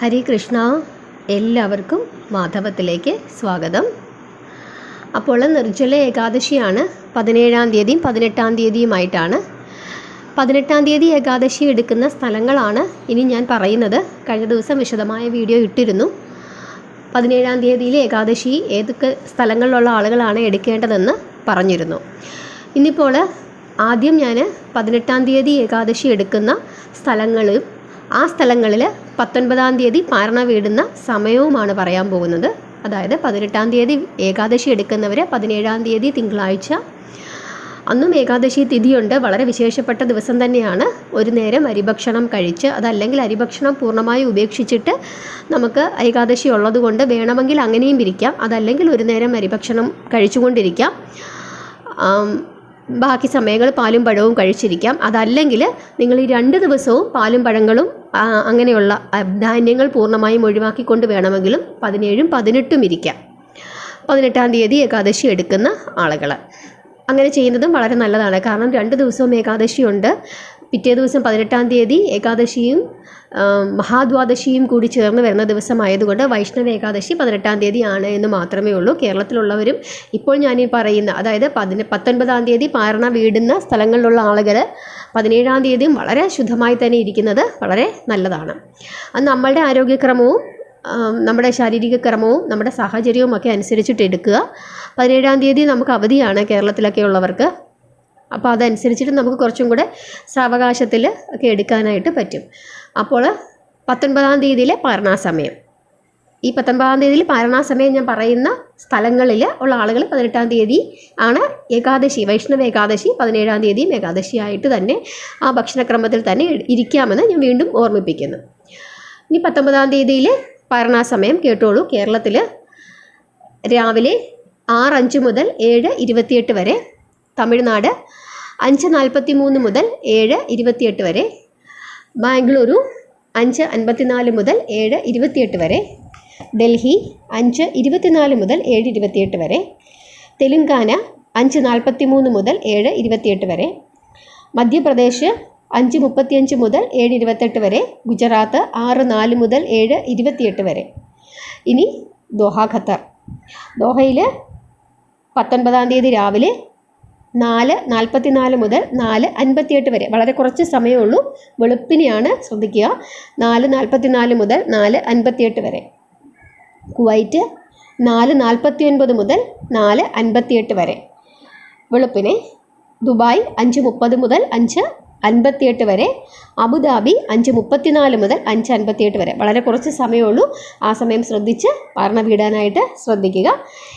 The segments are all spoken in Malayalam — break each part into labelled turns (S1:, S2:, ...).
S1: ഹരേ കൃഷ്ണ. എല്ലാവർക്കും മാധവത്തിലേക്ക് സ്വാഗതം. അപ്പോൾ നിർജ്ജല ഏകാദശിയാണ് 17-ാം തീയതിയും 18-ാം തീയതിയുമായിട്ടാണ്. 18-ാം തീയതി ഏകാദശി എടുക്കുന്ന സ്ഥലങ്ങളാണ് ഇനി ഞാൻ പറയുന്നത്. കഴിഞ്ഞ ദിവസം വിശദമായ വീഡിയോ ഇട്ടിരുന്നു. 17-ാം തീയതിയിലെ ഏകാദശി ഏതൊക്കെ സ്ഥലങ്ങളിലുള്ള ആളുകളാണ് എടുക്കേണ്ടതെന്ന് പറഞ്ഞിരുന്നു. ഇന്നിപ്പോൾ ആദ്യം ഞാൻ 18-ാം തീയതി ഏകാദശി എടുക്കുന്ന സ്ഥലങ്ങളും ആ സ്ഥലങ്ങളിൽ 19-ാം തീയതി പാരണ വീടുന്ന സമയവുമാണ് പറയാൻ പോകുന്നത്. അതായത് 18-ാം തീയതി ഏകാദശി എടുക്കുന്നവർ 17-ാം തീയതി തിങ്കളാഴ്ച അന്നും ഏകാദശി തിഥിയുണ്ട്. വളരെ വിശേഷപ്പെട്ട ദിവസം തന്നെയാണ്. ഒരു നേരം അരിഭക്ഷണം കഴിച്ച്, അതല്ലെങ്കിൽ അരിഭക്ഷണം പൂർണ്ണമായി ഉപേക്ഷിച്ചിട്ട് നമുക്ക് ഏകാദശി ഉള്ളതുകൊണ്ട് വേണമെങ്കിൽ അങ്ങനെയും ഇരിക്കാം. അതല്ലെങ്കിൽ ഒരു നേരം അരിഭക്ഷണം കഴിച്ചുകൊണ്ടിരിക്കാം. ബാക്കി സമയങ്ങൾ പാലും പഴവും കഴിച്ചിരിക്കാം. അതല്ലെങ്കിൽ നിങ്ങൾ ഈ 2 ദിവസവും പാലും പഴങ്ങളും അങ്ങനെയുള്ള ധാന്യങ്ങൾ പൂർണ്ണമായും ഒഴിവാക്കിക്കൊണ്ട് വേണമെങ്കിലും 17ഉം 18ഉം ഇരിക്കാം. 18-ാം തീയതി ഏകാദശി എടുക്കുന്ന ആളുകൾ അങ്ങനെ ചെയ്യുന്നതും വളരെ നല്ലതാണ്. കാരണം 2 ദിവസവും ഏകാദശിയുണ്ട്. പിറ്റേ ദിവസം 18-ാം തീയതി ഏകാദശിയും മഹാദ്വാദശിയും കൂടി ചേർന്ന് വരുന്ന ദിവസമായതുകൊണ്ട് വൈഷ്ണവ ഏകാദശി 18-ാം തീയതി ആണ് എന്ന് മാത്രമേ ഉള്ളൂ. കേരളത്തിലുള്ളവരും ഇപ്പോൾ ഞാനീ പറയുന്ന, അതായത് 19-ാം തീയതി പാരണ വീടുന്ന സ്ഥലങ്ങളിലുള്ള ആളുകൾ 17-ാം തീയതിയും വളരെ ശുദ്ധമായി തന്നെ ഇരിക്കുന്നത് വളരെ നല്ലതാണ്. അത് നമ്മളുടെ ആരോഗ്യക്രമവും നമ്മുടെ ശാരീരിക ക്രമവും നമ്മുടെ സാഹചര്യവും ഒക്കെ അനുസരിച്ചിട്ട് എടുക്കുക. 17-ാം തീയതി നമുക്ക് അവധിയാണ് കേരളത്തിലൊക്കെ ഉള്ളവർക്ക്. അപ്പോൾ അതനുസരിച്ചിട്ട് നമുക്ക് കുറച്ചും കൂടെ സാവകാശത്തിൽ ഒക്കെ എടുക്കാനായിട്ട് പറ്റും. അപ്പോൾ 19-ാം തീയതിയിലെ പാരണാസമയം, ഈ 19-ാം തീയതിയിൽ പാരണാസമയം ഞാൻ പറയുന്ന സ്ഥലങ്ങളിൽ ഉള്ള ആളുകൾ 18-ാം തീയതി ആണ് ഏകാദശി, വൈഷ്ണവ ഏകാദശി 17-ാം തീയതിയും ഏകാദശിയായിട്ട് തന്നെ ആ ഭക്ഷണക്രമത്തിൽ തന്നെ ഇരിക്കാമെന്ന് ഞാൻ വീണ്ടും ഓർമ്മിപ്പിക്കുന്നു. ഇനി 19-ാം തീയതിയിൽ പാരണാസമയം കേട്ടോളൂ. കേരളത്തിൽ രാവിലെ 6:05 മുതൽ 7:28 വരെ, തമിഴ്നാട് 5:43 മുതൽ 7:28 വരെ, ബാംഗ്ലൂരു 5:54 മുതൽ 7:28 വരെ, ഡൽഹി 5:24 മുതൽ 7:28 വരെ, തെലുങ്കാന 5:43 മുതൽ 7:28 വരെ, മധ്യപ്രദേശ് 5:35 മുതൽ 7:28 വരെ, ഗുജറാത്ത് 6:04 മുതൽ 7:28 വരെ. ഇനി ദോഹ, ഖത്തർ. ദോഹയിൽ 19-ാം തീയതി രാവിലെ 4:44 മുതൽ 4:58 വരെ, വളരെ കുറച്ച് സമയമുള്ളൂ. വെളുപ്പിനെയാണ്, ശ്രദ്ധിക്കുക. 4:44 മുതൽ 4:58 വരെ. കുവൈറ്റ് 4:49 മുതൽ 4:58 വരെ വെളുപ്പിനെ. ദുബായ് 5:30 മുതൽ 5:58 വരെ. അബുദാബി 5:34 മുതൽ 5:58 വരെ. വളരെ കുറച്ച് സമയമുള്ളൂ. ആ സമയം ശ്രദ്ധിച്ച് പാരണ വീടാനായിട്ട് ശ്രദ്ധിക്കുക.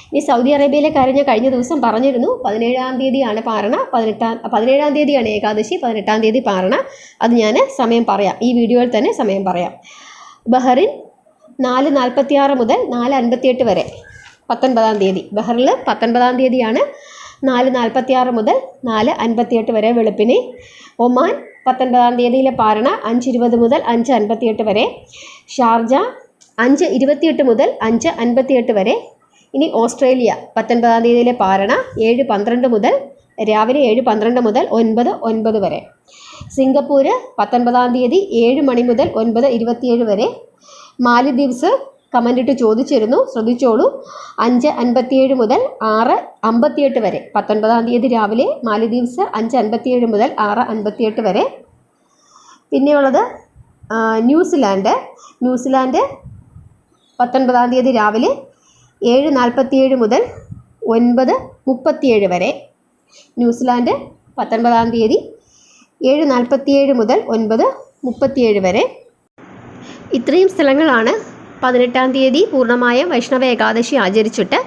S1: ഇനി സൗദി അറേബ്യയിലെ കാര്യം ഞാൻ കഴിഞ്ഞ ദിവസം പറഞ്ഞിരുന്നു. 17-ാം തീയതിയാണ് പാരണ, 17-ാം തീയതിയാണ് ഏകാദശി, 18-ാം തീയതി പാരണ. അത് ഞാൻ സമയം പറയാം, ഈ വീഡിയോയിൽ തന്നെ സമയം പറയാം. ബഹറിൻ 4:46 മുതൽ 4:58 വരെ 19-ാം തീയതി. ബഹറിൽ 19-ാം തീയതിയാണ് 4:46 മുതൽ 4:58 വരെ വെളുപ്പിനെ. ഒമാൻ 19-ാം തീയതിയിലെ പാരണ 5:20 മുതൽ 5:58 വരെ. ഷാർജ 5:28 മുതൽ 5:58 വരെ. ഇനി ഓസ്ട്രേലിയ 19-ാം തീയതിയിലെ പാരണ 7:12 മുതൽ രാവിലെ 7:12 മുതൽ 9:09 വരെ. സിംഗപ്പൂർ 19-ാം തീയതി 7 മണി മുതൽ 9:27 വരെ. മാലദ്വീപ്സ് കമൻറ്റിട്ട് ചോദിച്ചിരുന്നു, ശ്രദ്ധിച്ചോളൂ. 5:57 മുതൽ 6:58 വരെ. 19-ാം തീയതി രാവിലെ മാലദ്വീപ്സ് 5:57 മുതൽ 6:58 വരെ. പിന്നെയുള്ളത് ന്യൂസിലാൻഡ്. 19-ാം തീയതി രാവിലെ 7:47 മുതൽ 9:37 വരെ. ന്യൂസിലാൻഡ് 19-ാം തീയതി 7:47 മുതൽ 9:37 വരെ. ഇത്രയും സ്ഥലങ്ങളാണ് 18-ാം തീയതി പൂർണ്ണമായ വൈഷ്ണവ ഏകാദശി ആചരിച്ചിട്ട്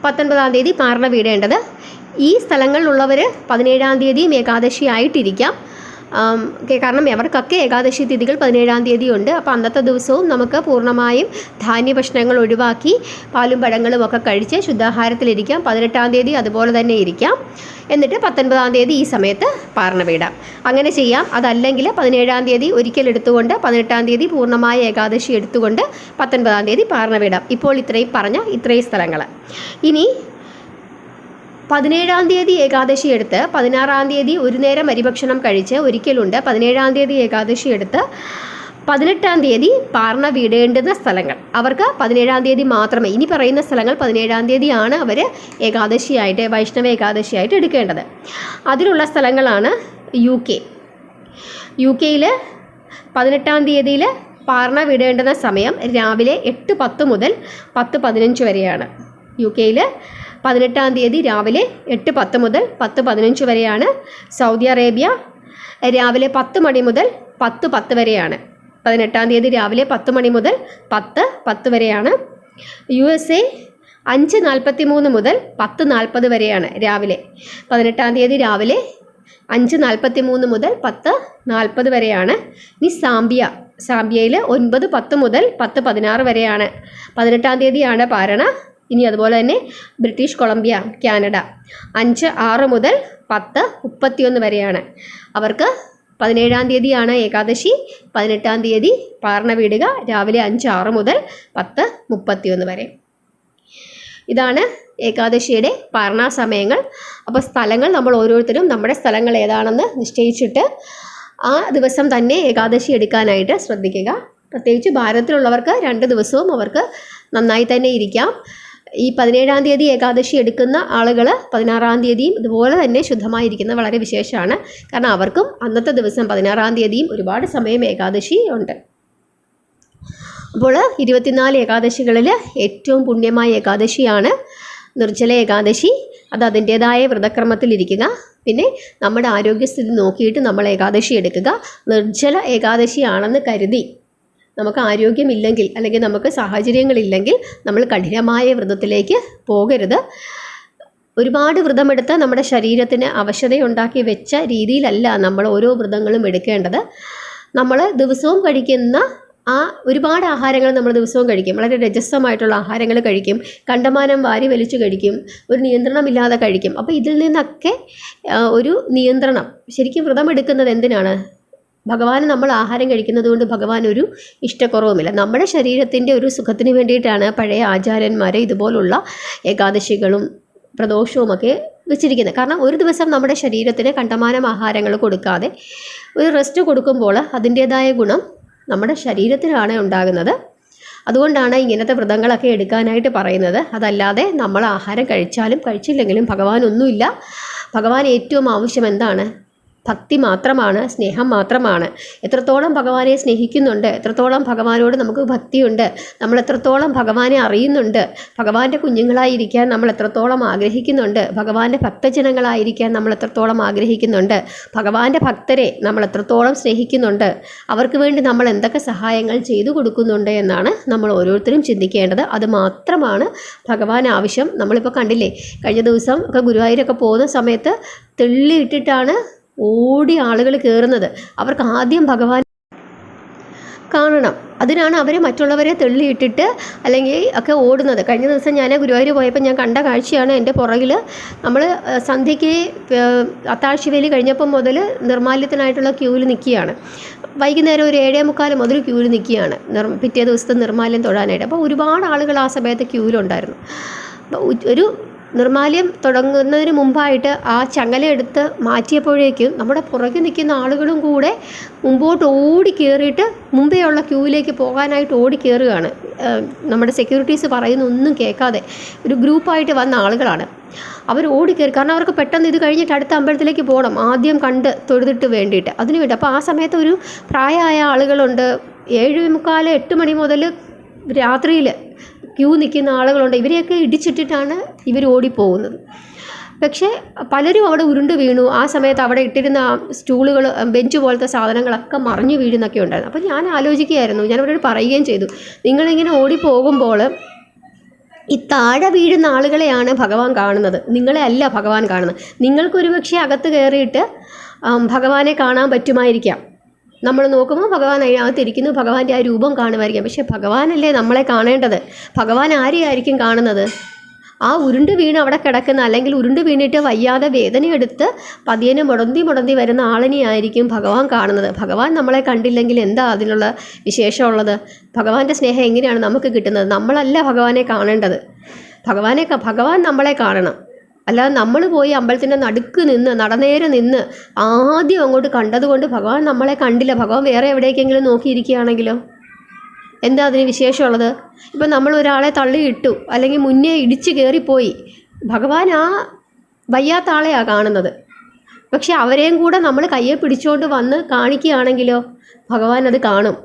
S1: 19-ാം തീയതി പാരണ വീടേണ്ടത്. ഈ സ്ഥലങ്ങളിലുള്ളവർ 17-ാം തീയതിയും ഏകാദശി ആയിട്ടിരിക്കാം. കാരണം അവർക്കൊക്കെ ഏകാദശി തിഥികൾ 17-ാം തീയതി ഉണ്ട്. അപ്പോൾ അന്നത്തെ ദിവസവും നമുക്ക് പൂർണ്ണമായും ധാന്യഭക്ഷണങ്ങൾ ഒഴിവാക്കി പാലും പഴങ്ങളും ഒക്കെ കഴിച്ച് ശുദ്ധാഹാരത്തിലിരിക്കാം. 18-ാം തീയതി അതുപോലെ തന്നെ ഇരിക്കാം. എന്നിട്ട് 19-ാം തീയതി ഈ സമയത്ത് പാരണ വീടാം. അങ്ങനെ ചെയ്യാം. അതല്ലെങ്കിൽ 17-ാം തീയതി ഒരിക്കൽ എടുത്തുകൊണ്ട് 18-ാം തീയതി പൂർണ്ണമായ ഏകാദശി എടുത്തുകൊണ്ട് 19-ാം തീയതി പാരണ വീടാം. ഇപ്പോൾ ഇത്രയും പറഞ്ഞ ഇത്രയും സ്ഥലങ്ങൾ. ഇനി 17-ാം തീയതി ഏകാദശി എടുത്ത് 16-ാം തീയതി ഒരു നേരം അരിഭക്ഷണം കഴിച്ച് ഒരിക്കലുണ്ട്. 17-ാം തീയതി ഏകാദശി എടുത്ത് 18-ാം തീയതി പാർണ വിടേണ്ടുന്ന സ്ഥലങ്ങൾ അവർക്ക് 17-ാം തീയതി മാത്രമേ, ഇനി പറയുന്ന സ്ഥലങ്ങൾ 17-ാം തീയതിയാണ് അവർ ഏകാദശിയായിട്ട്, വൈഷ്ണവ ഏകാദശിയായിട്ട് എടുക്കേണ്ടത്. അതിലുള്ള സ്ഥലങ്ങളാണ് യു കെയിൽ 18-ാം തീയതിയിൽ പാർണ വിടേണ്ടുന്ന സമയം രാവിലെ 8:10 മുതൽ 10:15 വരെയാണ്. യു കെയിൽ 18-ാം തീയതി രാവിലെ 8:10 മുതൽ 10:15 വരെയാണ്. സൗദി അറേബ്യ രാവിലെ 10 മണി മുതൽ 10:10 വരെയാണ്. 18-ാം തീയതി രാവിലെ 10 മണി മുതൽ 10:10 വരെയാണ്. USA 5:43 മുതൽ 10:40 വരെയാണ് രാവിലെ. 18-ാം തീയതി രാവിലെ 5:43 മുതൽ 10:40 വരെയാണ്. ഇനി സാംബിയയിൽ 9:10 മുതൽ 10:16 വരെയാണ്. 18-ാം തീയതിയാണ് പാരണ. ഇനി അതുപോലെ തന്നെ ബ്രിട്ടീഷ് കൊളംബിയ, കാനഡ 5:06 മുതൽ 10:31 വരെയാണ്. അവർക്ക് 17-ാം തീയതിയാണ് ഏകാദശി. 18-ാം തീയതി പാർണ വീടുക രാവിലെ 5:06 മുതൽ 10:31 വരെ. ഇതാണ് ഏകാദശിയുടെ പാർണ സമയങ്ങൾ. അപ്പോൾ സ്ഥലങ്ങൾ നമ്മൾ ഓരോരുത്തരും നമ്മുടെ സ്ഥലങ്ങൾ ഏതാണെന്ന് നിശ്ചയിച്ചിട്ട് ആ ദിവസം തന്നെ ഏകാദശി എടുക്കാനായിട്ട് ശ്രദ്ധിക്കുക. പ്രത്യേകിച്ച് ഭാരതത്തിലുള്ളവർക്ക് 2 ദിവസവും അവർക്ക് നന്നായി തന്നെ ഇരിക്കാം. ഈ 17-ാം തീയതി ഏകാദശി എടുക്കുന്ന ആളുകൾ 16-ാം തീയതിയും ഇതുപോലെ തന്നെ ശുദ്ധമായിരിക്കുന്നത് വളരെ വിശേഷമാണ്. കാരണം അവർക്കും അന്നത്തെ ദിവസം 16-ാം തീയതിയും ഒരുപാട് സമയം ഏകാദശി ഉണ്ട്. അപ്പോൾ 24 ഏകാദശികളിൽ ഏറ്റവും പുണ്യമായ ഏകാദശിയാണ് നിർജ്ജല ഏകാദശി. അത് അതിൻ്റേതായ വ്രതക്രമത്തിലിരിക്കുക. പിന്നെ നമ്മുടെ ആരോഗ്യസ്ഥിതി നോക്കിയിട്ട് നമ്മൾ ഏകാദശി എടുക്കുക. നിർജ്ജല ഏകാദശിയാണെന്ന് കരുതി നമുക്ക് ആരോഗ്യമില്ലെങ്കിൽ അല്ലെങ്കിൽ നമുക്ക് സാഹചര്യങ്ങളില്ലെങ്കിൽ നമ്മൾ കഠിനമായ വ്രതത്തിലേക്ക് പോകരുത്. ഒരുപാട് വ്രതമെടുത്ത് നമ്മുടെ ശരീരത്തിന് അവശതയുണ്ടാക്കി വെച്ച രീതിയിലല്ല നമ്മൾ ഓരോ വ്രതങ്ങളും എടുക്കേണ്ടത്. നമ്മൾ ദിവസവും കഴിക്കുന്ന ഒരുപാട് ആഹാരങ്ങൾ നമ്മൾ ദിവസവും കഴിക്കും. വളരെ രജസ്സമായിട്ടുള്ള ആഹാരങ്ങൾ കഴിക്കും. കണ്ടമാനം വാരി വലിച്ചു കഴിക്കും. ഒരു നിയന്ത്രണമില്ലാതെ കഴിക്കും. അപ്പോൾ ഇതിൽ നിന്നൊക്കെ ഒരു നിയന്ത്രണം. ശരിക്കും വ്രതം എടുക്കുന്നത് എന്തിനാണ്? ഭഗവാന് നമ്മൾ ആഹാരം കഴിക്കുന്നത് കൊണ്ട് ഭഗവാൻ ഒരു ഇഷ്ടക്കുറവുമില്ല. നമ്മുടെ ശരീരത്തിൻ്റെ ഒരു സുഖത്തിന് വേണ്ടിയിട്ടാണ് പഴയ ആചാര്യന്മാർ ഇതുപോലുള്ള ഏകാദശികളും പ്രദോഷവുമൊക്കെ വെച്ചിരിക്കുന്നത്. കാരണം ഒരു ദിവസം നമ്മുടെ ശരീരത്തിന് കണ്ടമാനം ആഹാരങ്ങൾ കൊടുക്കാതെ ഒരു റെസ്റ്റ് കൊടുക്കുമ്പോൾ അതിൻ്റേതായ ഗുണം നമ്മുടെ ശരീരത്തിനാണ് ഉണ്ടാകുന്നത്. അതുകൊണ്ടാണ് ഇങ്ങനത്തെ വ്രതങ്ങളൊക്കെ എടുക്കാനായിട്ട് പറയുന്നത്. അതല്ലാതെ നമ്മൾ ആഹാരം കഴിച്ചാലും കഴിച്ചില്ലെങ്കിലും ഭഗവാനൊന്നുമില്ല. ഭഗവാൻ ഏറ്റവും ആവശ്യം എന്താണ്? ഭക്തി മാത്രമാണ്, സ്നേഹം മാത്രമാണ്. എത്രത്തോളം ഭഗവാനെ സ്നേഹിക്കുന്നുണ്ട്, എത്രത്തോളം ഭഗവാനോട് നമുക്ക് ഭക്തിയുണ്ട്, നമ്മൾ എത്രത്തോളം ഭഗവാനെ അറിയുന്നുണ്ട്, ഭഗവാന്റെ കുഞ്ഞുങ്ങളായിരിക്കാൻ നമ്മൾ എത്രത്തോളം ആഗ്രഹിക്കുന്നുണ്ട്, ഭഗവാന്റെ ഭക്തജനങ്ങളായിരിക്കാൻ നമ്മൾ എത്രത്തോളം ആഗ്രഹിക്കുന്നുണ്ട്, ഭഗവാന്റെ ഭക്തരെ നമ്മൾ എത്രത്തോളം സ്നേഹിക്കുന്നുണ്ട്, അവർക്ക് വേണ്ടി നമ്മൾ എന്തൊക്കെ സഹായങ്ങൾ ചെയ്തു കൊടുക്കുന്നുണ്ട് എന്നാണ് നമ്മൾ ഓരോരുത്തരും ചിന്തിക്കേണ്ടത്. അത് മാത്രമാണ് ഭഗവാൻ ആവശ്യം. നമ്മളിപ്പോൾ കണ്ടില്ലേ, കഴിഞ്ഞ ദിവസം ഒക്കെ ഗുരുവായൂരൊക്കെ പോകുന്ന സമയത്ത് തെള്ളിയിട്ടിട്ടാണ് ഓടി ആളുകൾ കയറുന്നത്. അവർക്ക് ആദ്യം ഭഗവാൻ കാണണം. അതിനാണ് അവർ മറ്റുള്ളവരെ തെള്ളിയിട്ടിട്ട് അല്ലെങ്കിൽ ഒക്കെ ഓടുന്നത്. കഴിഞ്ഞ ദിവസം ഞാൻ ഗുരുവായൂർ പോയപ്പോൾ ഞാൻ കണ്ട കാഴ്ചയാണ്. എൻ്റെ പുറകിൽ നമ്മൾ സന്ധ്യയ്ക്ക് അത്താഴ്ചവേലി കഴിഞ്ഞപ്പം മുതൽ നിർമ്മാല്യത്തിനായിട്ടുള്ള ക്യൂവിൽ നിൽക്കുകയാണ്. വൈകുന്നേരം ഒരു 7:45 മുതൽ ക്യൂവിൽ നിൽക്കുകയാണ് പിറ്റേ ദിവസത്തെ നിർമ്മാല്യം തൊഴാനായിട്ട്. അപ്പോൾ ഒരുപാട് ആളുകൾ ആ സമയത്ത് ക്യൂവിലുണ്ടായിരുന്നു. ഒരു നിർമ്മാല്യം തുടങ്ങുന്നതിന് മുമ്പായിട്ട് ആ ചങ്ങല എടുത്ത് മാറ്റിയപ്പോഴേക്കും നമ്മുടെ പുറകെ നിൽക്കുന്ന ആളുകളും കൂടെ മുമ്പോട്ട് ഓടി കയറിയിട്ട് മുമ്പേ ഉള്ള ക്യൂവിലേക്ക് പോകാനായിട്ട് ഓടി കയറുകയാണ്. നമ്മുടെ സെക്യൂരിറ്റീസ് പറയുന്ന ഒന്നും കേൾക്കാതെ ഒരു ഗ്രൂപ്പായിട്ട് വന്ന ആളുകളാണ്. അവർ ഓടിക്കയറി. കാരണം അവർക്ക് പെട്ടെന്ന് ഇത് കഴിഞ്ഞിട്ട് അടുത്ത അമ്പലത്തിലേക്ക് പോകണം, ആദ്യം കണ്ട് തൊഴുതിട്ട് വേണ്ടിയിട്ട്, അതിനു വേണ്ടി. അപ്പോൾ ആ സമയത്ത് ഒരു പ്രായമായ ആളുകളുണ്ട്. 7:45 8 മണി മുതൽ രാത്രിയിൽ ക്യൂ നിൽക്കുന്ന ആളുകളുണ്ട്. ഇവരെയൊക്കെ ഇടിച്ചിട്ടിട്ടാണ് ഇവർ ഓടിപ്പോകുന്നത്. പക്ഷേ പലരും അവിടെ ഉരുണ്ട് വീണു. ആ സമയത്ത് അവിടെ ഇട്ടിരുന്ന സ്റ്റൂളുകൾ, ബെഞ്ച് പോലത്തെ സാധനങ്ങളൊക്കെ മറിഞ്ഞു വീഴുന്നൊക്കെ ഉണ്ടായിരുന്നു. അപ്പോൾ ഞാൻ ആലോചിക്കുകയായിരുന്നു, ഞാൻ അവരോട് പറയുകയും ചെയ്തു, നിങ്ങളിങ്ങനെ ഓടിപ്പോകുമ്പോൾ ഈ താഴെ വീഴുന്ന ആളുകളെയാണ് ഭഗവാൻ കാണുന്നത്, നിങ്ങളെ അല്ല ഭഗവാൻ കാണുന്നത്. നിങ്ങൾക്കൊരു പക്ഷേ അകത്ത് കയറിയിട്ട് ഭഗവാനെ കാണാൻ പറ്റുമായിരിക്കാം. നമ്മൾ നോക്കുമ്പോൾ ഭഗവാൻ അതിനകത്തിരിക്കുന്നു, ഭഗവാന്റെ ആ രൂപം കാണുമായിരിക്കാം. പക്ഷെ ഭഗവാനല്ലേ നമ്മളെ കാണേണ്ടത്? ഭഗവാൻ ആരെയായിരിക്കും കാണുന്നത്? ആ ഉരുണ്ട് വീണ് അവിടെ കിടക്കുന്ന, അല്ലെങ്കിൽ ഉരുണ്ട് വീണിട്ട് വയ്യാതെ വേദനയെടുത്ത് പതിയനെ മുടന്തി വരുന്ന ആളിനെ ആയിരിക്കും ഭഗവാൻ കാണുന്നത്. ഭഗവാൻ നമ്മളെ കണ്ടില്ലെങ്കിൽ എന്താ അതിനുള്ള വിശേഷമുള്ളത്? ഭഗവാന്റെ സ്നേഹം എങ്ങനെയാണ് നമുക്ക് കിട്ടുന്നത്? നമ്മളല്ല ഭഗവാനെ കാണേണ്ടത്. ഭഗവാൻ നമ്മളെ കാണണം. അല്ലാതെ നമ്മൾ പോയി അമ്പലത്തിൻ്റെ നടുക്ക് നിന്ന് നടനേരെ നിന്ന് ആദ്യം അങ്ങോട്ട് കണ്ടതുകൊണ്ട് ഭഗവാൻ നമ്മളെ കണ്ടില്ല, ഭഗവാൻ വേറെ എവിടേക്കെങ്കിലും നോക്കിയിരിക്കുകയാണെങ്കിലോ എന്താ അതിന് വിശേഷമുള്ളത്? ഇപ്പം നമ്മൾ ഒരാളെ തള്ളിയിട്ടു അല്ലെങ്കിൽ മുന്നേ ഇടിച്ച് കയറിപ്പോയി, ഭഗവാൻ ആ വയ്യാത്ത ആളെയാണ് കാണുന്നത്. പക്ഷെ അവരെയും കൂടെ നമ്മൾ കയ്യെ പിടിച്ചുകൊണ്ട് വന്ന് കാണിക്കുകയാണെങ്കിലോ ഭഗവാൻ അത് കാണും.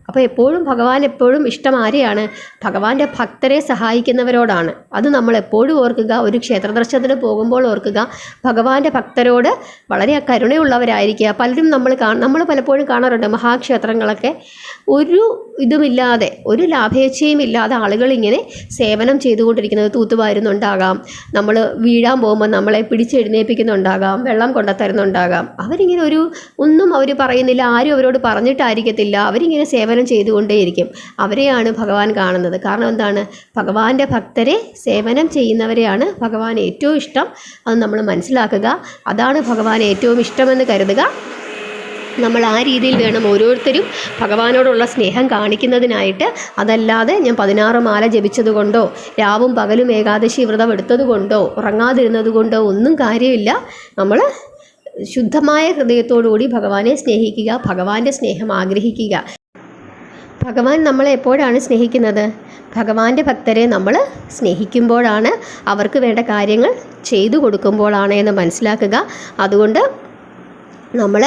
S1: അപ്പോൾ ഭഗവാൻ എപ്പോഴും ഇഷ്ടം ആരെയാണ്? ഭഗവാന്റെ ഭക്തരെ സഹായിക്കുന്നവരോടാണ്. അത് നമ്മൾ എപ്പോഴും ഓർക്കുക. ഒരു ക്ഷേത്ര ദർശനത്തിന് പോകുമ്പോൾ ഓർക്കുക, ഭഗവാന്റെ ഭക്തരോട് വളരെ കരുണയുള്ളവരായിരിക്കുക. പലരും നമ്മൾ പലപ്പോഴും കാണാറുണ്ട് മഹാക്ഷേത്രങ്ങളൊക്കെ ഒരു ഇതുമില്ലാതെ, ഒരു ലാഭേച്ഛയും ഇല്ലാതെ ആളുകൾ ഇങ്ങനെ സേവനം ചെയ്തുകൊണ്ടിരിക്കുന്നത്. തൂത്തുവാരുന്നുണ്ടാകാം, നമ്മൾ വീഴാൻ പോകുമ്പോൾ നമ്മളെ പിടിച്ചെഴുന്നേൽപ്പിക്കുന്നുണ്ടാകാം, വെള്ളം കൊണ്ടുത്തരുന്നുണ്ടാകാം. അവരിങ്ങനെ ഒന്നും അവർ പറയുന്നില്ല, ആരും അവരോട് പറഞ്ഞിട്ടായിരിക്കത്തില്ല, അവരിങ്ങനെ സേവനം ചെയ്തുകൊണ്ടേയിരിക്കും. അവരെയാണ് ഭഗവാൻ കാണുന്നത്. കാരണം എന്താണ്? ഭഗവാന്റെ ഭക്തരെ സേവനം ചെയ്യുന്നവരെയാണ് ഭഗവാൻ ഏറ്റവും ഇഷ്ടം. അത് നമ്മൾ മനസ്സിലാക്കുക. അതാണ് ഭഗവാൻ ഏറ്റവും ഇഷ്ടമെന്ന് കരുതുക. നമ്മൾ ആ രീതിയിൽ വേണം ഓരോരുത്തരും ഭഗവാനോടുള്ള സ്നേഹം കാണിക്കുന്നതിനായിട്ട്. അതല്ലാതെ ഞാൻ 16 മാല ജപിച്ചതുകൊണ്ടോ രാവും പകലും ഏകാദശി വ്രതം എടുത്തതുകൊണ്ടോ ഉറങ്ങാതിരുന്നത് കൊണ്ടോ ഒന്നും കാര്യമില്ല. നമ്മൾ ശുദ്ധമായ ഹൃദയത്തോടുകൂടി ഭഗവാനെ സ്നേഹിക്കുക, ഭഗവാന്റെ സ്നേഹം ആഗ്രഹിക്കുക. ഭഗവാൻ നമ്മളെ എപ്പോഴാണ് സ്നേഹിക്കുന്നത്? ഭഗവാന്റെ ഭക്തരെ നമ്മൾ സ്നേഹിക്കുമ്പോഴാണ്, അവർക്ക് വേണ്ട കാര്യങ്ങൾ ചെയ്തു കൊടുക്കുമ്പോഴാണ് എന്ന് മനസ്സിലാക്കുക. അതുകൊണ്ട് നമ്മൾ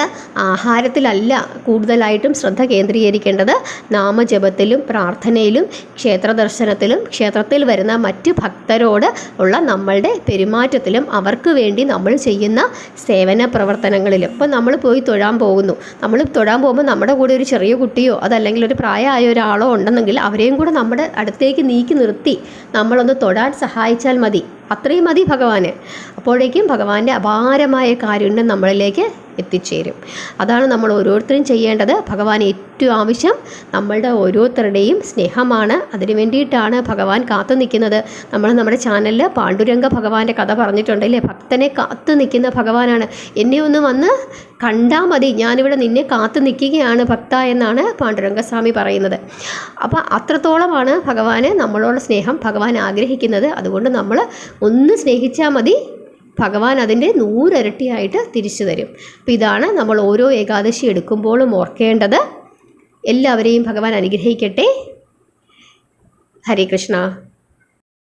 S1: ആഹാരത്തിലല്ല കൂടുതലായിട്ടും ശ്രദ്ധ കേന്ദ്രീകരിക്കേണ്ടത്. നാമജപത്തിലും പ്രാർത്ഥനയിലും ക്ഷേത്ര ദർശനത്തിലും ക്ഷേത്രത്തിൽ വരുന്ന മറ്റ് ഭക്തരോട് ഉള്ള നമ്മളുടെ പെരുമാറ്റത്തിലും അവർക്ക് വേണ്ടി നമ്മൾ ചെയ്യുന്ന സേവന പ്രവർത്തനങ്ങളിലും. ഇപ്പം നമ്മൾ പോയി തൊഴാൻ പോകുന്നു, നമ്മൾ തൊഴാൻ പോകുമ്പോൾ നമ്മുടെ കൂടെ ഒരു ചെറിയ കുട്ടിയോ അതല്ലെങ്കിൽ ഒരു പ്രായമായ ഒരാളോ ഉണ്ടെന്നെങ്കിൽ അവരെയും കൂടെ നമ്മുടെ അടുത്തേക്ക് നീക്കി നിർത്തി നമ്മളൊന്ന് തൊഴാൻ സഹായിച്ചാൽ മതി. അത്രയും മതി ഭഗവാന്. അപ്പോഴേക്കും ഭഗവാന്റെ അപാരമായ കാരുണ്യം നമ്മളിലേക്ക് എത്തിച്ചേരും. അതാണ് നമ്മൾ ഓരോരുത്തരും ചെയ്യേണ്ടത്. ഭഗവാൻ ഏറ്റവും ആവശ്യം നമ്മളുടെ ഓരോരുത്തരുടെയും സ്നേഹമാണ്. അതിനു വേണ്ടിയിട്ടാണ് ഭഗവാൻ കാത്തു നിൽക്കുന്നത്. നമ്മൾ നമ്മുടെ ചാനലിൽ പാണ്ഡുരംഗ ഭഗവാന്റെ കഥ പറഞ്ഞിട്ടുണ്ട് അല്ലേ? ഭക്തനെ കാത്തു നിൽക്കുന്ന ഭഗവാനാണ്. എന്നെ ഒന്ന് വന്ന് കണ്ടാൽ മതി, ഞാനിവിടെ നിന്നെ കാത്തു നിൽക്കുകയാണ് ഭക്ത എന്നാണ് പാണ്ഡുരംഗസ്വാമി പറയുന്നത്. അപ്പോൾ അത്രത്തോളമാണ് ഭഗവാന് നമ്മളോട് സ്നേഹം ഭഗവാൻ ആഗ്രഹിക്കുന്നത്. അതുകൊണ്ട് നമ്മൾ ഒന്ന് സ്നേഹിച്ചാൽ മതി, ഭഗവാൻ അതിൻ്റെ 100 ഇരട്ടിയായിട്ട് തിരിച്ചു തരും. അപ്പോൾ ഇതാണ് നമ്മൾ ഓരോ ഏകാദശി എടുക്കുമ്പോഴും ഓർക്കേണ്ടത്. എല്ലാവരെയും ഭഗവാൻ അനുഗ്രഹിക്കട്ടെ. ഹരേ കൃഷ്ണ.